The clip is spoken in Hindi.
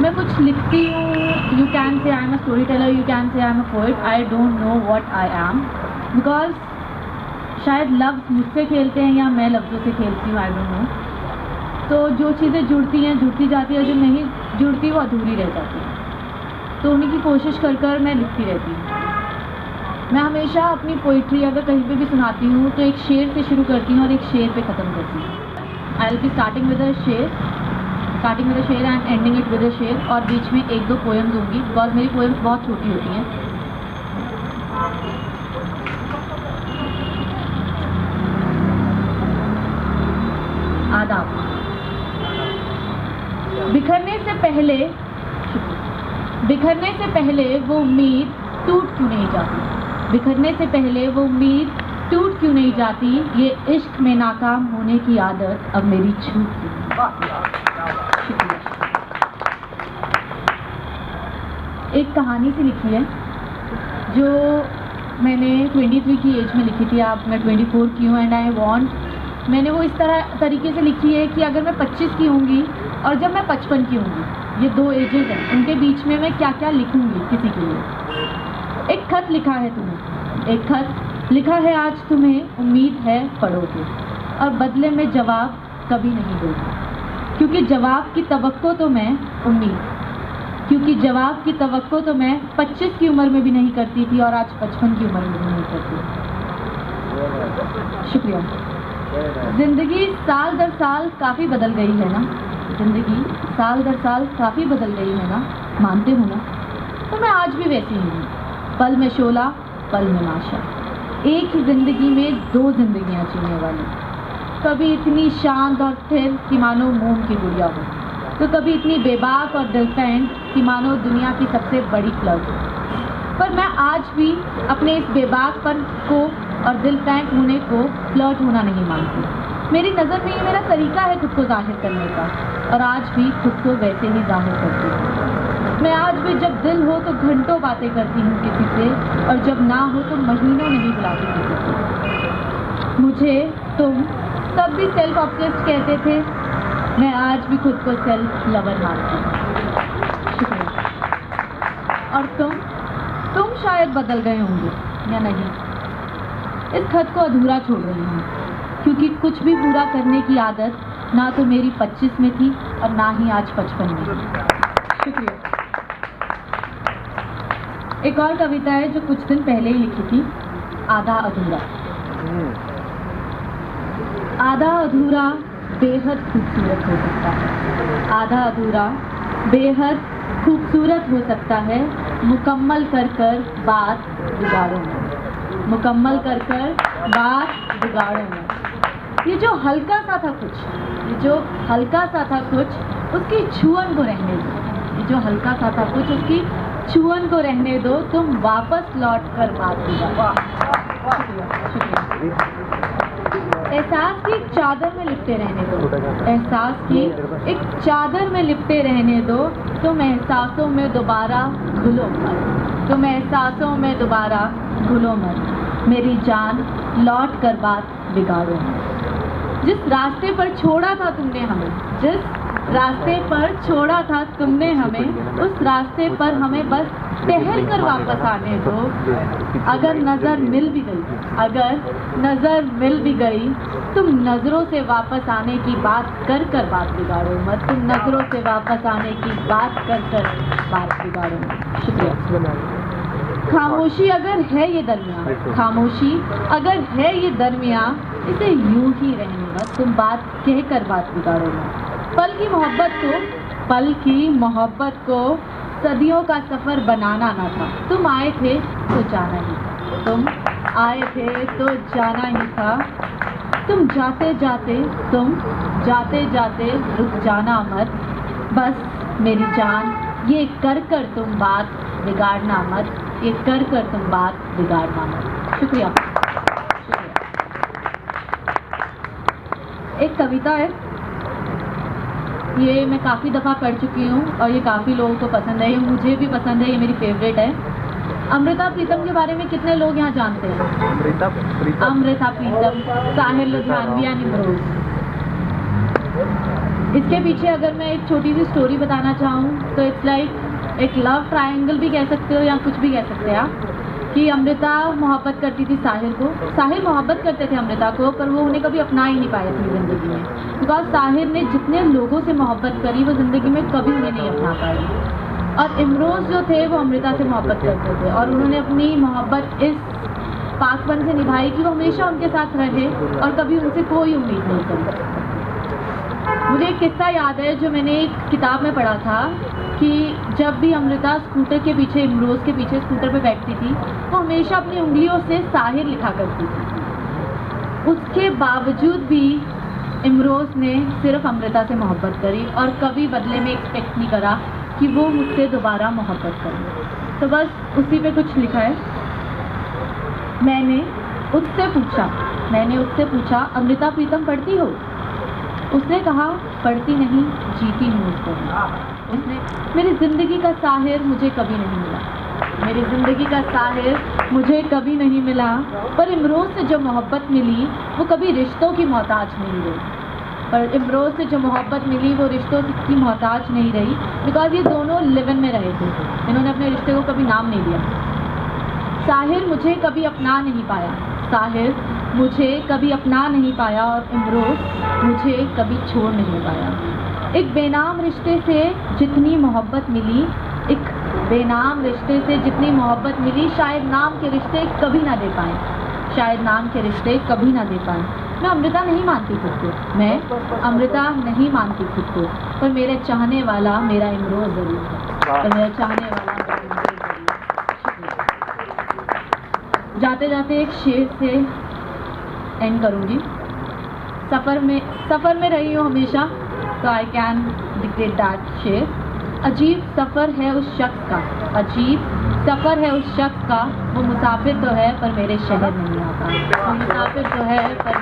मैं कुछ लिखती हूँ, you can say I am a story teller, you can say I am a poet, I don't know what I am, because शायद लफ्ज़ मुझसे खेलते हैं या मैं लफ्ज़ों से खेलती हूँ, आई डोंट नो। तो जो चीज़ें जुड़ती हैं जुड़ती जाती है, जो नहीं जुड़ती वो अधूरी रह जाती है। तो उन्हीं की कोशिश कर कर मैं लिखती रहती हूँ। मैं हमेशा अपनी पोइट्री अगर कहीं पे भी सुनाती हूँ तो एक शेर से शुरू करती हूँ और एक शेर पे ख़त्म करती हूँ। I will be starting with a sher and ending it with a sher, और बीच में एक दो पोएम्स होंगी, बिकॉज मेरी पोएम्स बहुत छोटी होती हैं। आदाब। बिखरने से पहले वो उम्मीद टूट क्यों नहीं जाती, बिखरने से पहले वो उम्मीद टूट क्यों नहीं जाती, ये इश्क में नाकाम होने की आदत अब मेरी छूट गई। एक कहानी सी लिखी है जो मैंने 23 की एज में लिखी थी, अब मैं 24 की हूँ, एंड आई वॉन्ट, मैंने वो इस तरीके से लिखी है कि अगर मैं 25 की होंगी और जब मैं 55 की होंगी, ये दो एजेस हैं, उनके बीच में मैं क्या क्या लिखूंगी किसी के लिए। एक खत लिखा है तुम्हें, एक खत लिखा है आज तुम्हें, उम्मीद है पढ़ोगे और बदले में जवाब कभी नहीं दोगे, क्योंकि जवाब की तवक्को तो मैं क्योंकि जवाब की तवक्को तो मैं 25 की उम्र में भी नहीं करती थी और आज 55 की उम्र में भी नहीं करती। शुक्रिया। ज़िंदगी साल दर साल काफ़ी बदल गई है ना, ज़िंदगी साल दर साल काफ़ी बदल गई है ना, मानते हो ना? तो मैं आज भी वैसी ही हूँ, पल में शोला पल में नाशा, एक ही ज़िंदगी में दो ज़िंदगियाँ जीने वाली। कभी इतनी शांत और स्थिर कि मानो मोम की गुड़िया हो, तो कभी इतनी बेबाक और दिलफेंड कि मानो दुनिया की सबसे बड़ी फ्लर्ट हो। पर मैं आज भी अपने इस बेबाकपन को और दिलफेंड होने को फ्लर्ट होना नहीं मानती। मेरी नज़र में ये मेरा तरीका है खुद को जाहिर करने का, और आज भी खुद को वैसे ही जाहिर करती हूँ। मैं आज भी जब दिल हो तो घंटों बातें करती हूँ किसी से, और जब ना हो तो महीनों नहीं बुलाती किसी से। मुझे तुम तब भी सेल्फ ऑब्सेस्ड कहते थे, मैं आज भी खुद को सेल्फ लवर मानती हूँ। शुक्रिया। और तुम शायद बदल गए होंगे या नहीं, इस खत को अधूरा छोड़ रही हूँ, क्योंकि कुछ भी पूरा करने की आदत ना तो मेरी 25 में थी और ना ही आज 55 में। शुक्रिया। एक और कविता है जो कुछ दिन पहले ही लिखी थी, आधा अधूरा। आधा अधूरा बेहद खूबसूरत हो सकता है, आधा अधूरा बेहद खूबसूरत हो सकता है, मुकम्मल कर कर बात बिगाड़ो में, मुकम्मल कर कर बात बिगाड़ो में। ये जो हल्का सा था कुछ, ये जो हल्का सा था कुछ, उसकी छुअन को रहने दो, ये जो हल्का सा था कुछ, उसकी छुअन को रहने दो, तुम वापस लौट कर बात बिगाड़ो। शुक्रिया। एहसास की एक चादर में लिपटे रहने दो, एहसास की एक चादर में लिपटे रहने दो, तुम एहसासों में दोबारा घुलो मत, तुम एहसासों में दोबारा घुलो मत, मेरी जान लौट कर बात बिगाड़ो। जिस रास्ते पर छोड़ा था तुमने हमें, जिस रास्ते पर छोड़ा था तुमने हमें, उस रास्ते पर हमें बस टहल कर वापस आने दो। अगर नज़र मिल भी गई, अगर नज़र मिल भी गई, तुम नज़रों से वापस आने की बात कर कर बात बिगाड़ो मत, तुम नज़रों से वापस आने की बात कर कर बात बिगाड़ो मत। शुक्रिया। खामोशी अगर है ये दरमियाँ, खामोशी अगर है ये दरमियाँ, इसे यूं ही रहने मत, तुम बात कह कर बात बिगाड़ो मत। पल की मोहब्बत को सदियों का सफ़र बनाना ना था, तुम आए थे तो जाना ही था, तुम आए थे तो जाना ही था, तुम जाते जाते रुक जाना मत, बस मेरी जान ये कर कर तुम बात बिगाड़ना मत, ये कर कर तुम बात बिगाड़ना मत। शुक्रिया। एक कविता है, ये मैं काफ़ी दफ़ा पढ़ चुकी हूँ और ये काफ़ी लोगों को पसंद है, ये मुझे भी पसंद है, ये मेरी फेवरेट है। अमृता प्रीतम के बारे में कितने लोग यहाँ जानते हैं? अमृता प्रीतम, साहिल लुधियानवी या निमरोज। इसके पीछे अगर मैं एक छोटी सी स्टोरी बताना चाहूँ तो इट्स लाइक एक लव ट्रायंगल भी कह सकते हो या कुछ भी कह सकते हैं आप, कि अमृता मोहब्बत करती थी साहिर को, साहिर मोहब्बत करते थे अमृता को, पर वो उन्हें कभी अपना ही नहीं पाए अपनी ज़िंदगी में, बिकॉज साहिर ने जितने लोगों से मोहब्बत करी वो ज़िंदगी में कभी उन्हें नहीं अपना पाई। और इमरोज़ जो थे वो अमृता से मोहब्बत करते थे और उन्होंने अपनी मोहब्बत इस पाकपन से निभाई कि वो हमेशा उनके साथ रहे और कभी उनसे कोई उम्मीद नहीं करी। मुझे एक किस्सा याद है जो मैंने एक किताब में पढ़ा था कि जब भी अमृता स्कूटर के पीछे, इमरोज़ के पीछे स्कूटर पे बैठती थी, वो हमेशा अपनी उंगलियों से साहिर लिखा करती थी। उसके बावजूद भी इमरोज़ ने सिर्फ अमृता से मोहब्बत करी और कभी बदले में एक्सपेक्ट नहीं करा कि वो मुझसे दोबारा मोहब्बत करे। तो बस उसी पे कुछ लिखा है। मैंने उससे पूछा अमृता प्रीतम पढ़ती हो? उसने कहा पढ़ती नहीं, जीती हूँ उसको। उसने मेरी ज़िंदगी का साहिर मुझे कभी नहीं मिला, मेरी ज़िंदगी का साहिर मुझे कभी नहीं मिला, पर इमरोज़ से जो मोहब्बत मिली वो कभी रिश्तों की मोहताज नहीं रही। पर इमरोज़ से जो मोहब्बत मिली वो रिश्तों की मोहताज नहीं रही, बिकॉज ये दोनों लिव इन में रहे थे, इन्होंने अपने रिश्ते को कभी नाम नहीं दिया। साहिर मुझे कभी अपना नहीं पाया, साहिर मुझे कभी अपना नहीं पाया और इमरोज़ मुझे कभी छोड़ नहीं पाया। एक बेनाम रिश्ते से जितनी मोहब्बत मिली, एक बेनाम रिश्ते से जितनी मोहब्बत मिली, शायद नाम के रिश्ते कभी ना दे पाए, शायद नाम के रिश्ते कभी ना दे पाए। मैं अमृता नहीं मानती खुद को, मैं अमृता नहीं मानती खुद को, पर मेरे चाहने वाला मेरा इमरोज़ ज़रूर है, पर मेरा चाहने वाला मेरा इमरोज़ ज़रूर है। जाते जाते एक शेर से एंड करूँगी। सफ़र में रही हूँ हमेशा, तो आई कैन डिक्टेट दैट शेर। अजीब सफ़र है उस शख्स का, अजीब सफ़र है उस शख्स का, वो मुसाफिर तो है पर मेरे शहर नहीं आता, वो मुसाफिर तो है पर